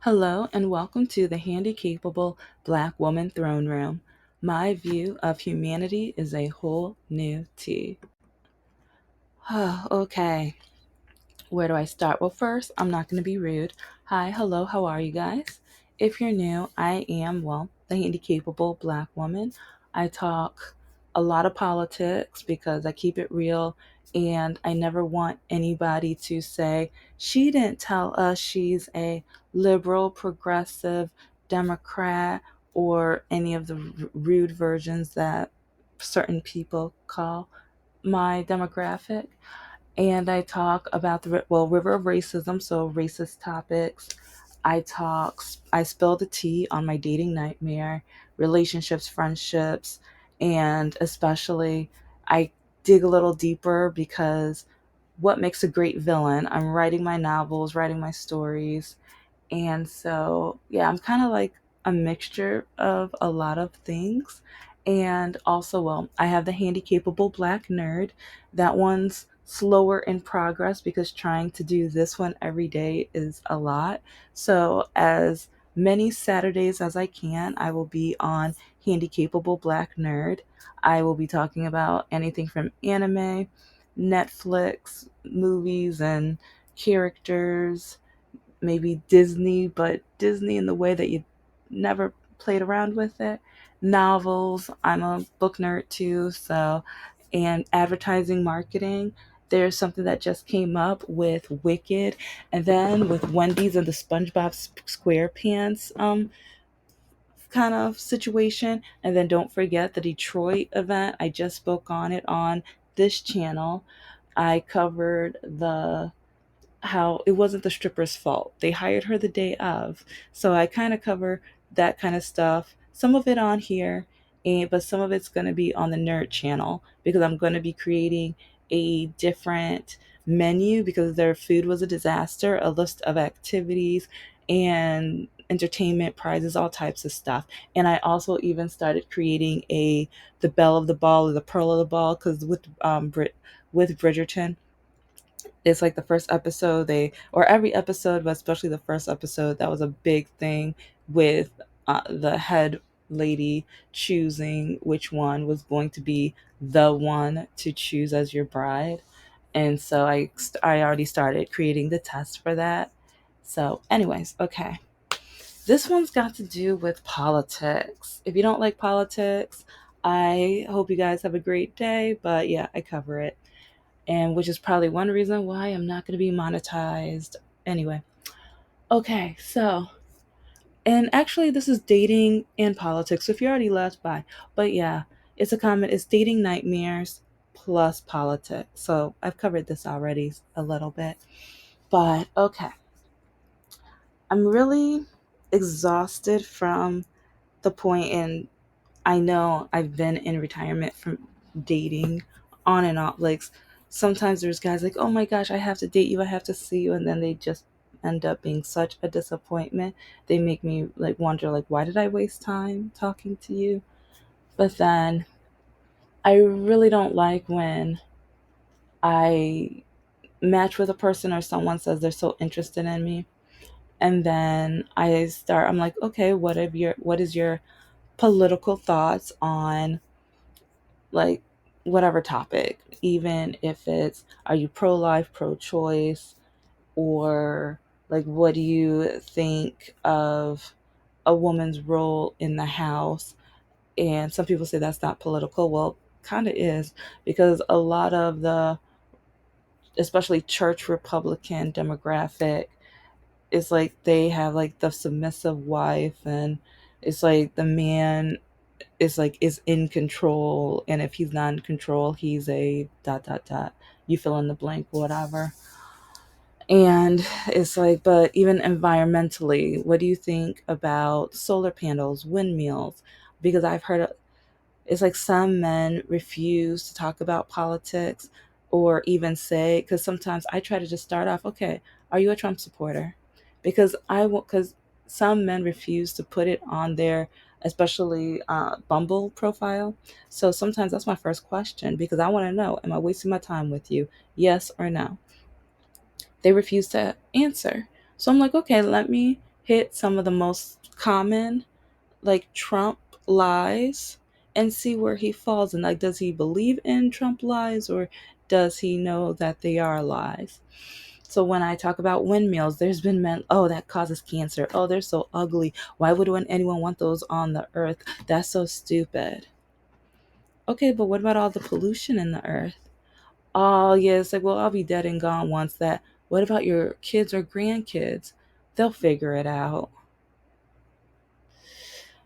Hello and welcome to the Handicapable Black Woman Throne Room. My view of humanity is a whole new tea. Okay, where do I start? Well, first, I'm not going to be rude. Hi, hello, how are you guys? If you're new, I am, the Handicapable Black Woman. I talk a lot of politics because I keep it real and I never want anybody to say, she didn't tell us she's a liberal, progressive, Democrat, or any of the rude versions that certain people call my demographic. And I talk about the river of racism, so racist topics. I spill the tea on my dating nightmare, relationships, friendships, and especially I dig a little deeper because what makes a great villain? I'm writing my novels, writing my stories, and so, yeah, I'm kind of like a mixture of a lot of things. And also, I have the Handicapable Black Nerd. That one's slower in progress because trying to do this one every day is a lot. So, as many Saturdays as I can, I will be on Handicapable Black Nerd. I will be talking about anything from anime, Netflix, movies, and characters, maybe Disney, but Disney in the way that you never played around with it. Novels, I'm a book nerd too, so, and advertising marketing. There's something that just came up with Wicked, and then with Wendy's and the SpongeBob SquarePants kind of situation. And then don't forget the Detroit event. I just spoke on it on this channel. I covered the how it wasn't the stripper's fault. They hired her the day of. So I kind of cover that kind of stuff. Some of it on here, but some of it's going to be on the nerd channel because I'm going to be creating a different menu because their food was a disaster, a list of activities and entertainment prizes, all types of stuff. And I also even started creating the belle of the ball or the pearl of the ball because with Bridgerton, it's like the first episode or every episode, but especially the first episode, that was a big thing with the head lady choosing which one was going to be the one to choose as your bride. And so I already started creating the test for that. So anyways, okay, this one's got to do with politics. If you don't like politics, I hope you guys have a great day, but yeah, I cover it, and which is probably one reason why I'm not going to be monetized. Anyway, okay, so, and actually, this is dating and politics. So if you already left, bye. But yeah, it's a comment. It's dating nightmares plus politics. So I've covered this already a little bit. But okay, I'm really exhausted from the point, and I know I've been in retirement from dating on and off. Like sometimes there's guys like, oh my gosh, I have to date you, I have to see you, and then they just end up being such a disappointment. They make me like wonder, like, why did I waste time talking to you? But then I really don't like when I match with a person or someone says they're so interested in me, and then I'm like, okay, what is your political thoughts on, like, whatever topic, even if it's, are you pro life, pro choice, or like, what do you think of a woman's role in the house? And some people say that's not political. Well, kind of is, because a lot of the, especially church Republican demographic, is like they have like the submissive wife, and it's like the man is in control, and if he's not in control, he's a dot dot dot, you fill in the blank, whatever. And it's like, but even environmentally, what do you think about solar panels, windmills? Because I've heard it's like some men refuse to talk about politics or even say, because sometimes I try to just start off, okay, are you a Trump supporter? Because because some men refuse to put it on their, especially Bumble profile. So sometimes that's my first question because I want to know, am I wasting my time with you? Yes or no? They refuse to answer. So I'm like, okay, let me hit some of the most common, like Trump lies, and see where he falls. And like, does he believe in Trump lies, or does he know that they are lies? So when I talk about windmills, there's been men, oh, that causes cancer. Oh, they're so ugly. Why would anyone want those on the earth? That's so stupid. Okay, but what about all the pollution in the earth? Oh, yeah, it's like, well, I'll be dead and gone once that. What about your kids or grandkids? They'll figure it out.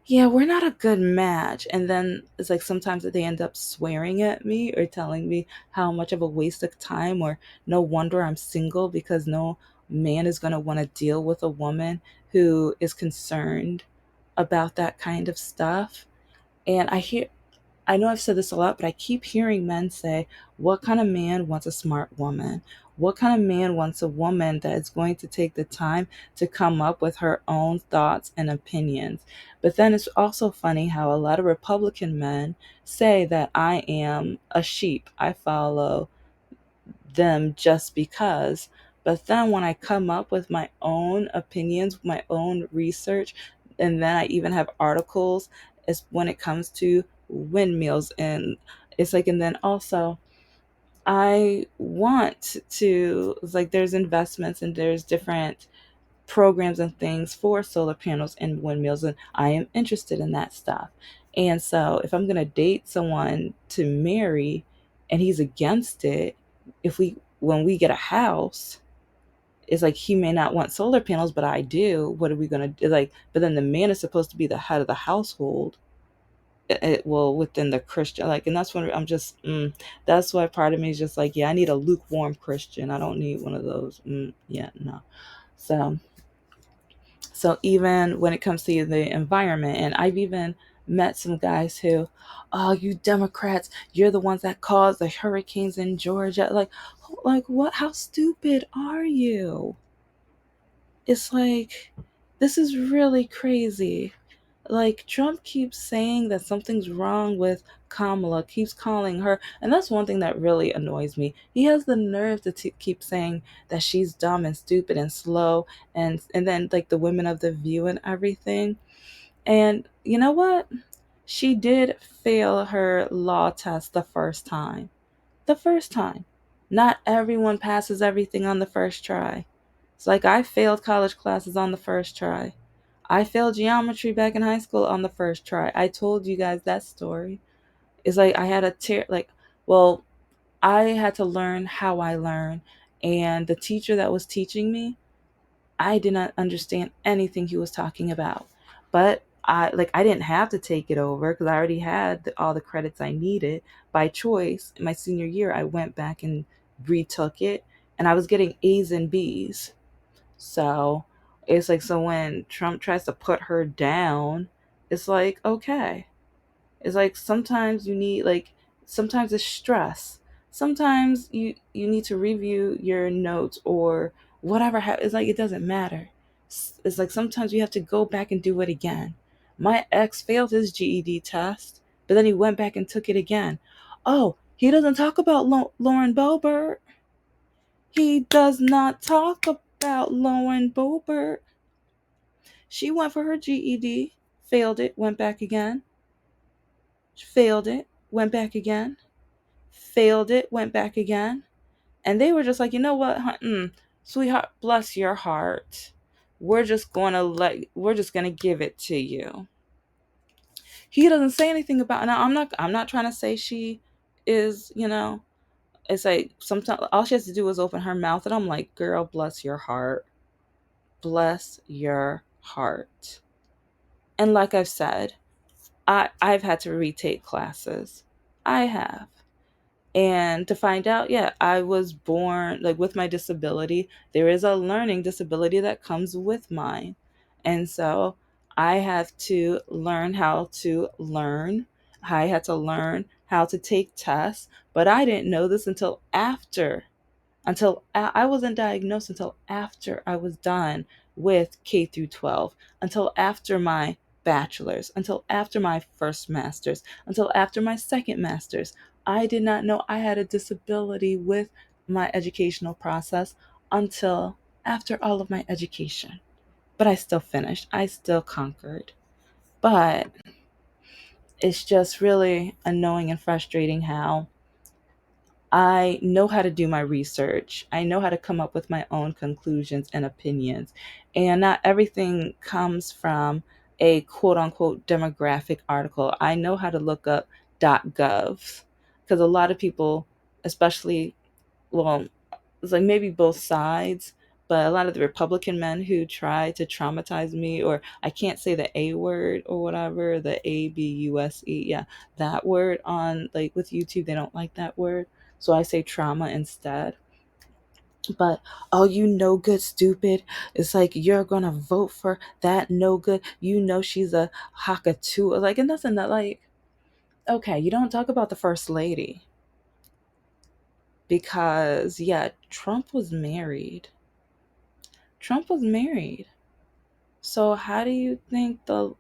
Yeah, we're not a good match. And then it's like sometimes they end up swearing at me or telling me how much of a waste of time, or no wonder I'm single because no man is going to want to deal with a woman who is concerned about that kind of stuff. And I know I've said this a lot, but I keep hearing men say, what kind of man wants a smart woman? What kind of man wants a woman that is going to take the time to come up with her own thoughts and opinions? But then it's also funny how a lot of Republican men say that I am a sheep. I follow them just because. But then when I come up with my own opinions, my own research, and then I even have articles as when it comes to windmills, and it's like, and then also I want to, it's like, there's investments and there's different programs and things for solar panels and windmills, and I am interested in that stuff. And so if I'm going to date someone to marry and he's against it, if we when we get a house, it's like he may not want solar panels, but I do. What are we going to do? Like, but then the man is supposed to be the head of the household. Well, within the Christian, like, and that's when I'm just, that's why part of me is just like, yeah, I need a lukewarm Christian. I don't need one of those. Yeah, no. So even when it comes to the environment, and I've even met some guys who, oh, you Democrats, you're the ones that caused the hurricanes in Georgia. Like what? How stupid are you? It's like, this is really crazy. Like, Trump keeps saying that something's wrong with Kamala, keeps calling her, and that's one thing that really annoys me. He has the nerve to keep saying that she's dumb and stupid and slow, and then like the women of the View and everything. And you know what? She did fail her law test the first time. The first time. Not everyone passes everything on the first try. It's like, I failed college classes on the first try. I failed geometry back in high school on the first try. I told you guys that story. It's like I had a well, I had to learn how I learn, and the teacher that was teaching me, I did not understand anything he was talking about. But I didn't have to take it over because I already had all the credits I needed by choice. In my senior year, I went back and retook it, and I was getting A's and B's. So it's like, so when Trump tries to put her down, it's like, okay. It's like sometimes you need, like, sometimes it's stress. Sometimes you need to review your notes or whatever. It's like, it doesn't matter. It's like sometimes you have to go back and do it again. My ex failed his GED test, but then he went back and took it again. Oh, he doesn't talk about Lauren Boebert. He does not talk about Lauren Boebert. She went for her GED, failed it, went back again, failed it, went back again, failed it, went back again. And they were just like, you know what, sweetheart, bless your heart. We're just gonna give it to you. He doesn't say anything about. Now I'm not trying to say she is, it's like sometimes all she has to do is open her mouth, and I'm like, girl, bless your heart. Bless your heart. And like I've said, I've had to retake classes. I have. And to find out, yeah, I was born, like, with my disability. There is a learning disability that comes with mine. And so I have to learn how to learn. I had to learn how to take tests, but I didn't know this until I wasn't diagnosed until after I was done with K through 12, until after my bachelor's, until after my first master's, until after my second master's. I did not know I had a disability with my educational process until after all of my education. but I still finished. I still conquered. But it's just really annoying and frustrating how I know how to do my research. I know how to come up with my own conclusions and opinions. And not everything comes from a quote unquote demographic article. I know how to look up .gov because a lot of people, especially, well, it's like maybe both sides, but a lot of the Republican men who try to traumatize me, or I can't say the A word or whatever, the ABUSE, yeah, that word on like with YouTube, they don't like that word. So I say trauma instead. But oh, you no good stupid. It's like you're gonna vote for that no good. You know she's a Hakatu. Like, and that's not like, okay, you don't talk about the first lady because yeah, Trump was married. Trump was married. So how do you think the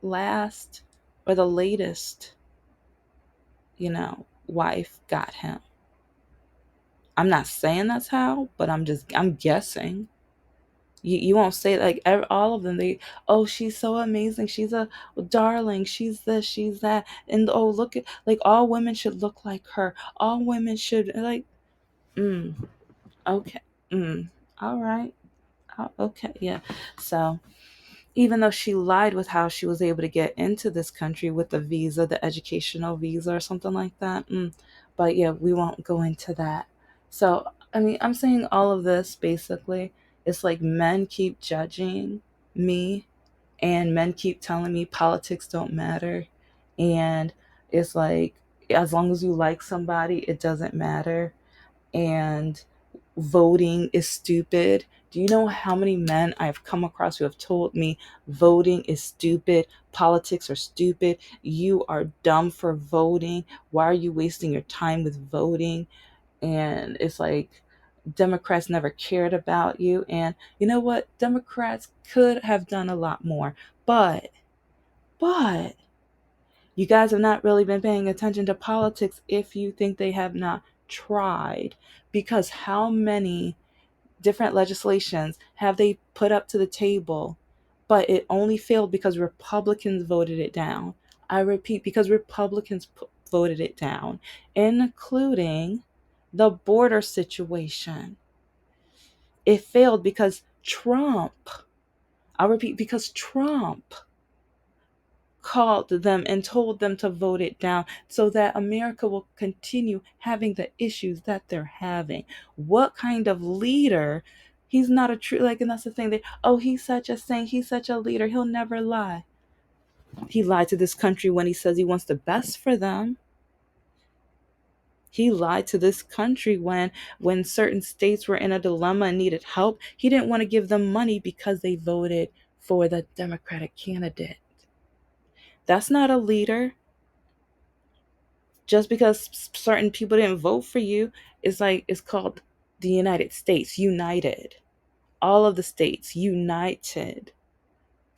last or the latest, wife got him? I'm not saying that's how, but I'm guessing. You won't say like all of them. They, oh, she's so amazing. She's a darling. She's this. She's that. And oh, look at, like, all women should look like her. All women should like. Mm, okay. All right. Oh, okay. Yeah. So even though she lied with how she was able to get into this country with the visa, the educational visa or something like that. But yeah, we won't go into that. So, I mean, I'm saying all of this basically. It's like men keep judging me and men keep telling me politics don't matter. And it's like, as long as you like somebody, it doesn't matter. And voting is stupid. Do you know how many men I've come across who have told me voting is stupid? Politics are stupid. You are dumb for voting. Why are you wasting your time with voting? And it's like Democrats never cared about you. And you know what? Democrats could have done a lot more. But you guys have not really been paying attention to politics if you think they have not tried. Because how many different legislations have they put up to the table, but it only failed because Republicans voted it down? I repeat, because Republicans voted it down, including the border situation. It failed because Trump, I repeat, because Trump called them and told them to vote it down so that America will continue having the issues that they're having. What kind of leader? He's not a true, like, and that's the thing that, oh, he's such a saint, he's such a leader, he'll never lie. He lied to this country when he says he wants the best for them. He lied to this country when certain states were in a dilemma and needed help. He didn't want to give them money because they voted for the Democratic candidate. That's not a leader. Just because certain people didn't vote for you, is like, it's called the United States united. All of the states united.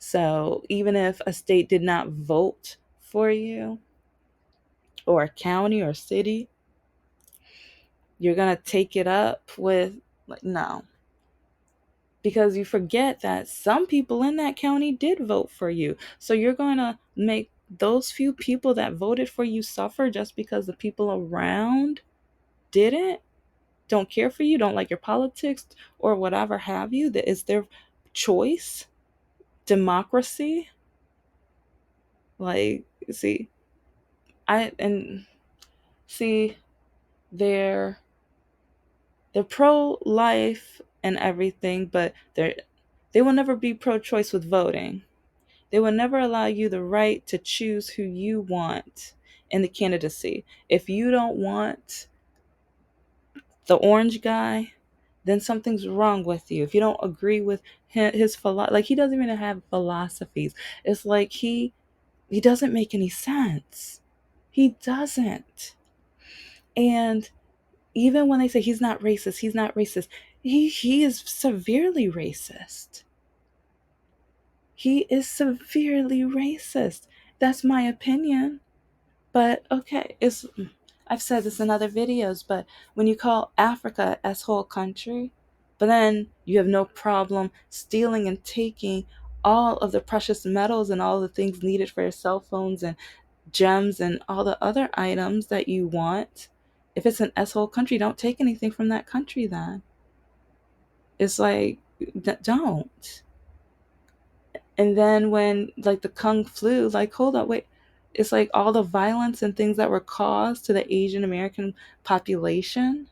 So even if a state did not vote for you, or a county or city, you're going to take it up with, like, no, because you forget that some people in that county did vote for you. So you're going to make those few people that voted for you suffer just because the people around didn't, don't care for you, don't like your politics, or whatever have you. That is their choice. Democracy. Like, see, I and see, they're they're pro life and everything, but they will never be pro choice with voting. They will never allow you the right to choose who you want in the candidacy. If you don't want the orange guy, then something's wrong with you. If you don't agree with his philosophy, like, he doesn't even have philosophies. It's like he doesn't make any sense. He doesn't. And even when they say he's not racist, he is severely racist. He is severely racist. That's my opinion. But okay, it's, I've said this in other videos, but when you call Africa as whole country, But then you have no problem stealing and taking all of the precious metals and all the things needed for your cell phones and gems and all the other items that you want. If it's an S-hole country, don't take anything from that country then. It's like, don't. And then when like the Kung flu, like, hold up, wait. It's like all the violence and things that were caused to the Asian American population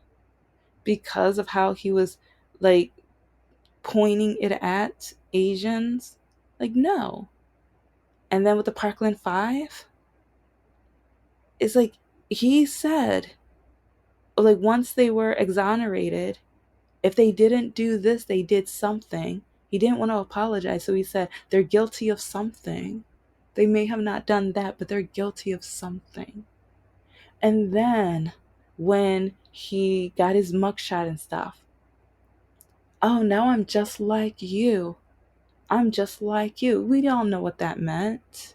because of how he was like pointing it at Asians. Like, no. And then with the Parkland Five, it's like he said, like, once they were exonerated, if they didn't do this, they did something. He didn't want to apologize, so he said they're guilty of something. They may have not done that, but they're guilty of something. And then when he got his mugshot and stuff, oh, now I'm just like you. I'm just like you. We all know what that meant.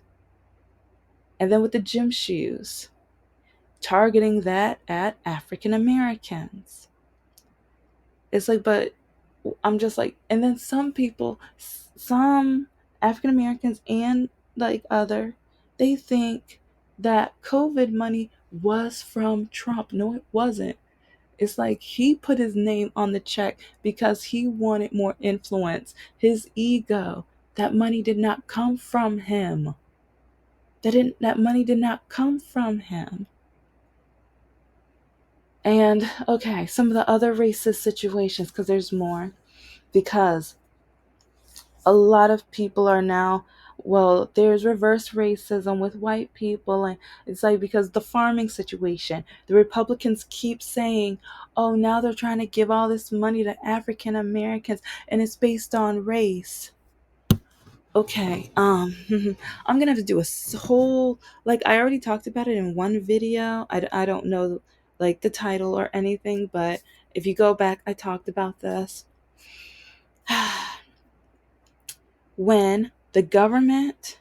And then with the gym shoes, targeting that at African Americans. It's like, but I'm just like, and then some people, some African Americans and like other, they think that COVID money was from Trump. No, it wasn't. It's like he put his name on the check because he wanted more influence, his ego. That money did not come from him. That money did not come from him. And okay, some of the other racist situations, because there's more. Because a lot of people are now, well, there's reverse racism with white people, and it's like, because the farming situation, the Republicans keep saying, oh, now they're trying to give all this money to African Americans and it's based on race. Okay, I'm gonna have to do a whole, like, I already talked about it in one video. I don't know like the title or anything, but if you go back, I talked about this. When the government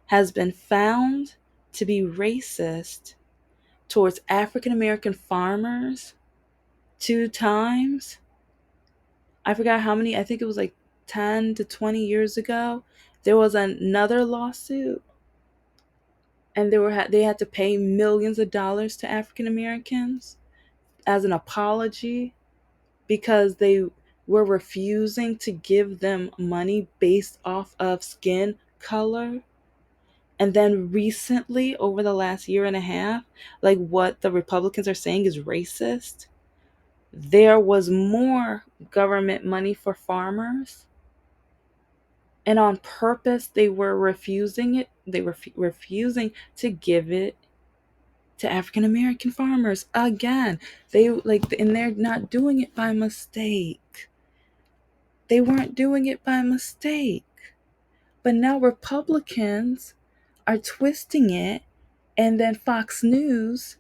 has been found to be racist towards African American farmers 2 times. I forgot how many, I think it was like 10 to 20 years ago. There was another lawsuit, and they had to pay millions of dollars to African Americans as an apology because they were refusing to give them money based off of skin color. And then recently, over the last year and a half, like what the Republicans are saying is racist, there was more government money for farmers. And on purpose, they were refusing it. They were refusing to give it to African American farmers again. They like, and they're not doing it by mistake. They weren't doing it by mistake. But now Republicans are twisting it, and then Fox News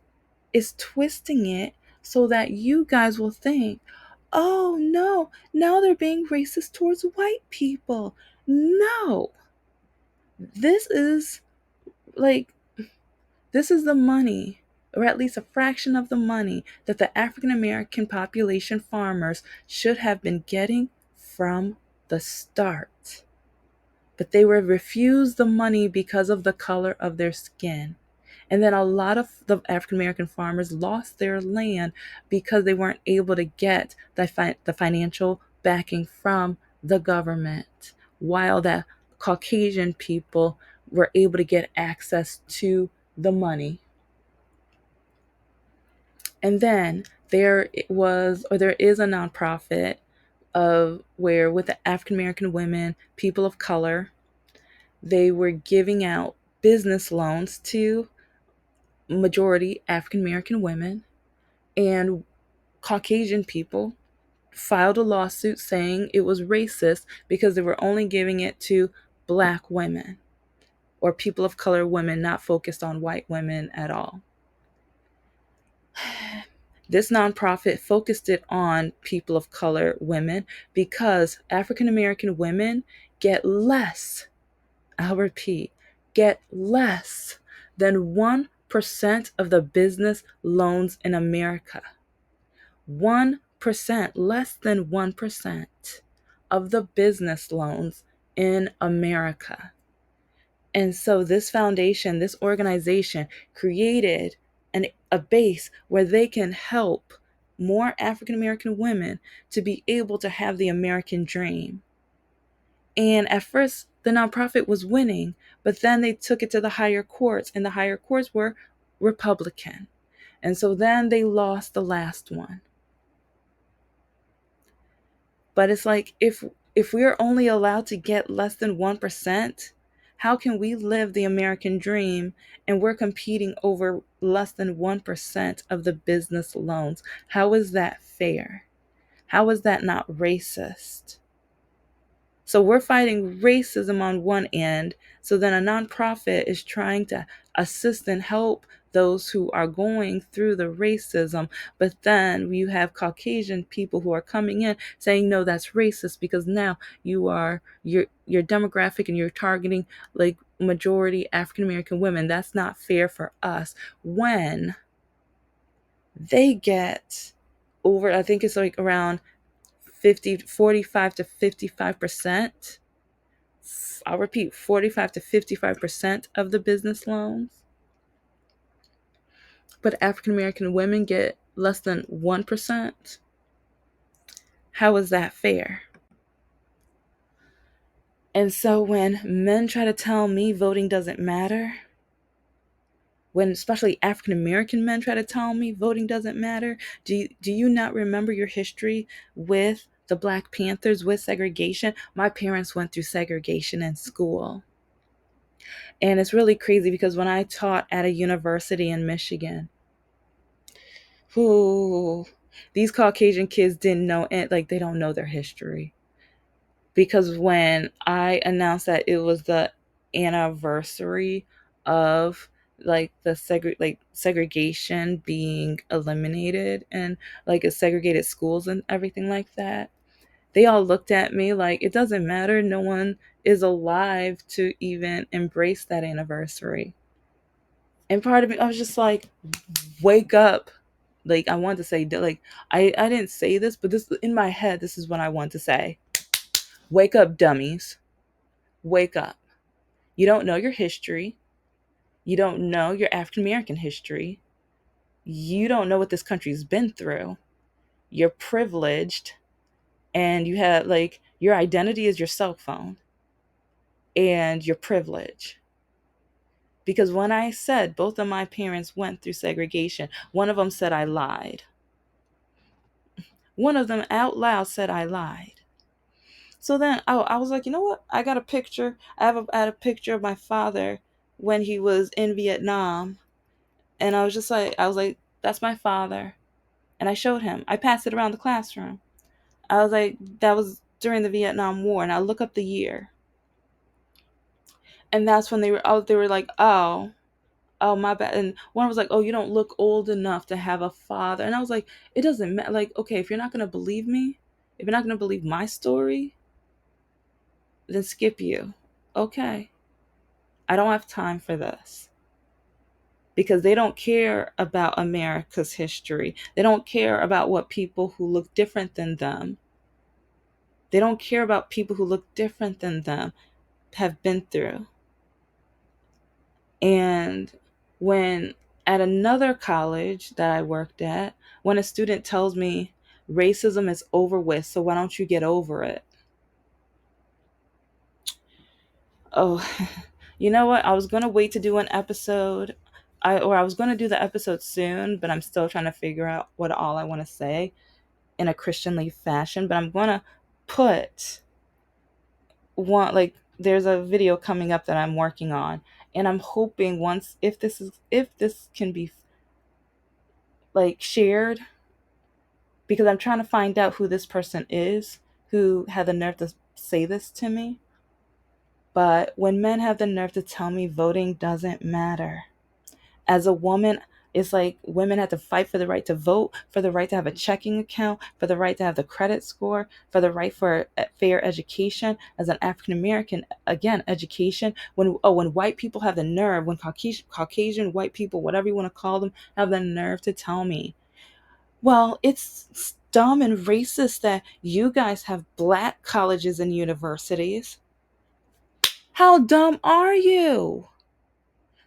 is twisting it so that you guys will think, oh no, now they're being racist towards white people. No, this is like, this is the money, or at least a fraction of the money, that the African American population farmers should have been getting from the start. But they were refused the money because of the color of their skin. And then a lot of the African American farmers lost their land because they weren't able to get the financial backing from the government, while the Caucasian people were able to get access to the money. And then there is a nonprofit of where, with the African American women, people of color, they were giving out business loans to majority African American women, and Caucasian people filed a lawsuit saying it was racist because they were only giving it to black women or people of color women, not focused on white women at all. This nonprofit focused it on people of color women because African American women get less, I'll repeat, get less than 1% of the business loans in America. 1%. 1%, less than 1% of the business loans in America. And so this foundation, this organization created a base where they can help more African American women to be able to have the American dream. And at first, the nonprofit was winning, but then they took it to the higher courts, and the higher courts were Republican. And so then they lost the last one. But it's like if we're only allowed to get less than 1%, how can we live the American dream and we're competing over less than 1% of the business loans? How is that fair? How is that not racist? So we're fighting racism on one end. So then a nonprofit is trying to assist and help those who are going through the racism. But then you have Caucasian people who are coming in saying, no, that's racist because now your demographic and you're targeting like majority African American women. That's not fair for us when they get over, I think it's like around 45 to 55%. I'll repeat, 45 to 55% of the business loans. But African American women get less than 1%. How is that fair? And so when men try to tell me voting doesn't matter, when especially African American men try to tell me voting doesn't matter, do you not remember your history with the Black Panthers, with segregation? My parents went through segregation in school. And it's really crazy because when I taught at a university in Michigan, who these Caucasian kids didn't know it, like they don't know their history. Because when I announced that it was the anniversary of like the segregation being eliminated and like a segregated schools and everything like that, they all looked at me like it doesn't matter. No one is alive to even embrace that anniversary. And part of me, I was just like, wake up. Like I wanted to say, like I didn't say this, but this in my head, this is what I want to say. Wake up, dummies. Wake up. You don't know your history. You don't know your African American history. You don't know what this country's been through. You're privileged and you have like your identity is your cell phone and your privilege. Because when I said both of my parents went through segregation, one of them said I lied. One of them out loud said I lied. So then I was like, you know what? I got a picture. I had a picture of my father when he was in Vietnam. And I was like, that's my father. And I showed him. I passed it around the classroom. I was like, that was during the Vietnam War. And I look up the year. And that's when they were like, oh, my bad. And one was like, oh, you don't look old enough to have a father. And I was like, it doesn't matter. Like, okay, if you're not going to believe me, if you're not going to believe my story, then skip you. Okay. I don't have time for this. Because they don't care about America's history. They don't care about what people who look different than them. They don't care about people who look different than them have been through. And when at another college that I worked at, when a student tells me racism is over with, so why don't you get over it? Oh, you know what? I was going to wait to do an episode. I was going to do the episode soon, but I'm still trying to figure out what all I want to say in a Christianly fashion. But I'm going to put one, like, there's a video coming up that I'm working on. And I'm hoping once, if this can be like shared, because I'm trying to find out who this person is who had the nerve to say this to me. But when men have the nerve to tell me voting doesn't matter, as a woman, it's like women have to fight for the right to vote, for the right to have a checking account, for the right to have the credit score, for the right for fair education. As an African American, again, education. When white people have the nerve, when Caucasian white people, whatever you want to call them, have the nerve to tell me, well, it's dumb and racist that you guys have black colleges and universities. How dumb are you?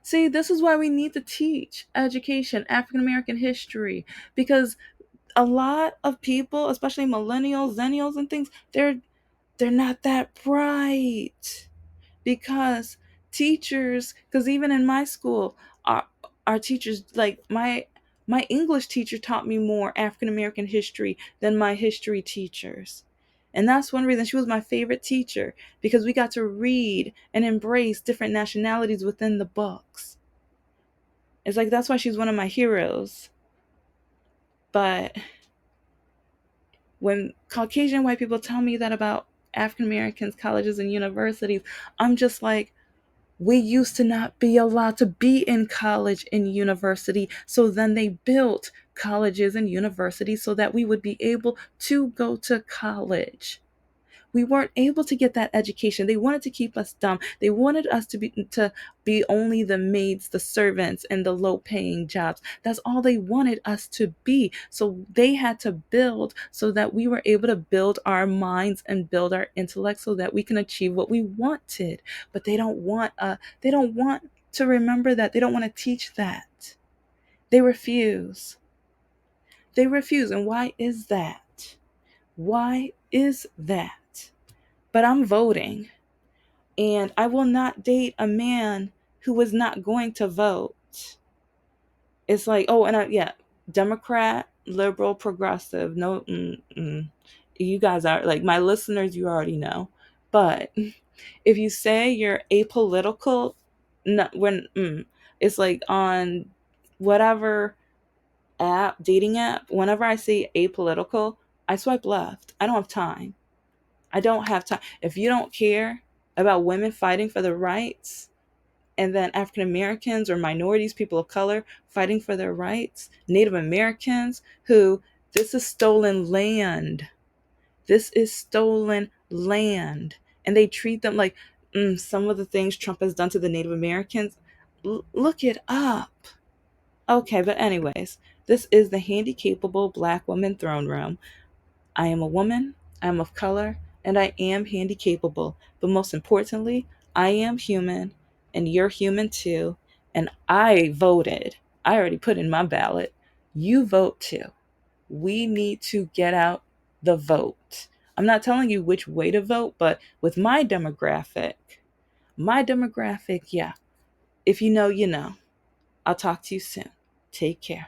See, this is why we need to teach education, African American history, because a lot of people, especially millennials, zennials, and things, they're not that bright. Because teachers, because even in my school, our teachers, like my English teacher taught me more African American history than my history teachers. And that's one reason she was my favorite teacher, because we got to read and embrace different nationalities within the books. It's like that's why she's one of my heroes. But when Caucasian white people tell me that about African Americans, colleges, and universities, I'm just like, we used to not be allowed to be in college and university. So then they built colleges and universities so that we would be able to go to college. We weren't able to get that education. They wanted to keep us dumb. They wanted us to be only the maids, the servants, and the low-paying jobs. That's all they wanted us to be. So they had to build so that we were able to build our minds and build our intellect so that we can achieve what we wanted. But they don't want to remember that. They don't want to teach that. They refuse. They refuse. And why is that? Why is that? But I'm voting, and I will not date a man who is not going to vote. It's like, oh, and yeah, Democrat, liberal, progressive. No, you guys are like my listeners. You already know, but if you say you're apolitical, no, it's like on whatever app, dating app. Whenever I say apolitical, I swipe left. I don't have time. I don't have time. If you don't care about women fighting for their rights, and then African Americans or minorities, people of color fighting for their rights, Native Americans who, this is stolen land. This is stolen land. And they treat them like some of the things Trump has done to the Native Americans. Look it up. Okay, but anyways, this is the Handicapable Black Woman Throne Room. I am a woman, I am of color, and I am handicapable. But most importantly, I am human, and you're human too. And I voted. I already put in my ballot. You vote too. We need to get out the vote. I'm not telling you which way to vote, but with my demographic, yeah. If you know, you know. I'll talk to you soon. Take care.